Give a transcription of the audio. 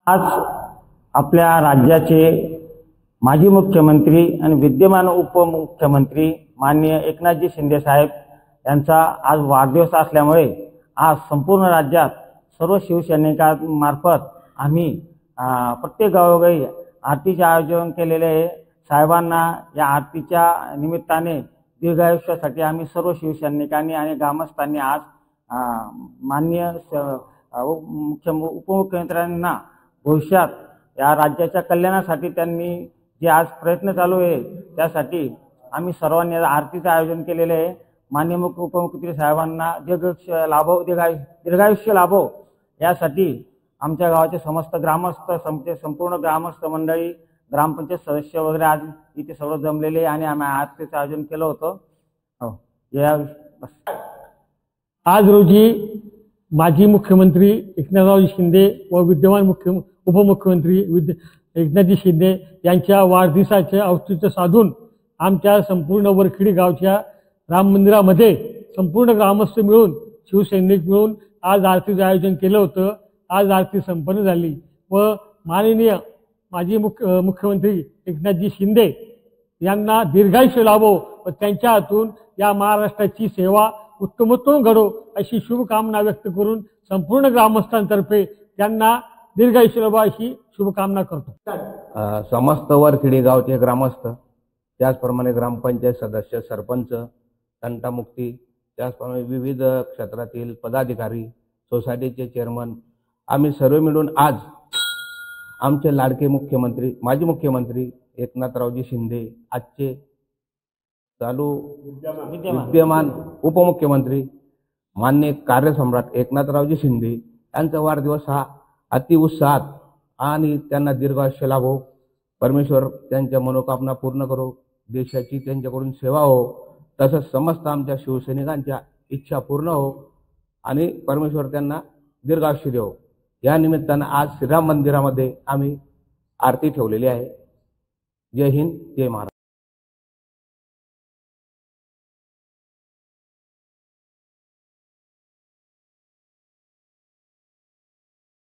आज आपल्या राज्याचे माजी मुख्यमंत्री आणि विद्यमान उपमुख्यमंत्री माननीय एकनाथजी शिंदे साहेब यांचा आज वाढदिवस असल्यामुळे आज संपूर्ण राज्यात सर्व शिवसैनिकांमार्फत आम्ही प्रत्येक गावोगावी आरतीचे आयोजन केलेले आहे। साहेबांना या आरतीच्या निमित्ताने दीर्घायुष्यासाठी आम्ही सर्व शिवसैनिकांनी आणि ग्रामस्थांनी आज माननीय उपमुख्यमंत्र्यांना भविष्यात या राज्याच्या कल्याणासाठी त्यांनी जे आज प्रयत्न चालू आहे त्यासाठी आम्ही सर्वांनी आरतीचे आयोजन केलेले आहे। माननीय उपमुख्यमंत्री साहेबांना दीर्घायुष्य लाभो यासाठी आमच्या गावाचे समस्त ग्रामस्थ संपूर्ण ग्रामस्थ मंडळी ग्रामपंचायत सदस्य वगैरे आज इथे सर्व जमलेले आणि आम्ही आरतीचे आयोजन केलं होतं। आज रोजी माजी मुख्यमंत्री एकनाथराव शिंदे व विद्यमान उपमुख्यमंत्री एकनाथजी शिंदे यांच्या वाढदिवसाचे औचित्य साधून आमच्या संपूर्ण वरखेडी गावच्या राम मंदिरामध्ये संपूर्ण ग्रामस्थ मिळून शिवसैनिक मिळून आज आरतीचे आयोजन केलं होतं। आज आरती संपन्न झाली व माननीय माजी मुख्यमंत्री एकनाथजी शिंदे यांना दीर्घायुष्य लाभो व त्यांच्या हातून या महाराष्ट्राची सेवा उत्तमोत्तम घडो अशी शुभकामना व्यक्त करून संपूर्ण ग्रामस्थांतर्फे त्यांना दीर्घायुष्य लाभो अशी शुभकामना करतो. समस्त वरखेडी गावचे ग्रामस्थ, त्याचप्रमाणे ग्रामपंचायत सदस्य, सरपंच, तंटामुक्ती, त्याचप्रमाणे विविध क्षेत्रातील पदाधिकारी, सोसायटीचे चेअरमन, आम्ही सर्व मिळून आज आमचे लाडके मुख्यमंत्री, माजी मुख्यमंत्री एकनाथरावजी शिंदे, आजचे चालू विद्यमान उपमुख्यमंत्री माननीय कार्यसम्राट एकनाथरावजी शिंदे यांचा वाढदिवस हा अतिउत्साहात आणि त्यांना दीर्घायुष्य लाभो, परमेश्वर त्यांच्या मनोकामना पूर्ण करो, देशाची त्यांच्याकडून सेवा हो, तसंच समस्त आमच्या शिवसैनिकांच्या इच्छा पूर्ण हो आणि परमेश्वर त्यांना दीर्घायुष्य देवो. या निमित्तानं आज श्रीराम मंदिरामध्ये आम्ही आरती ठेवलेली आहे. जय हिंद, जय महाराष्ट्र.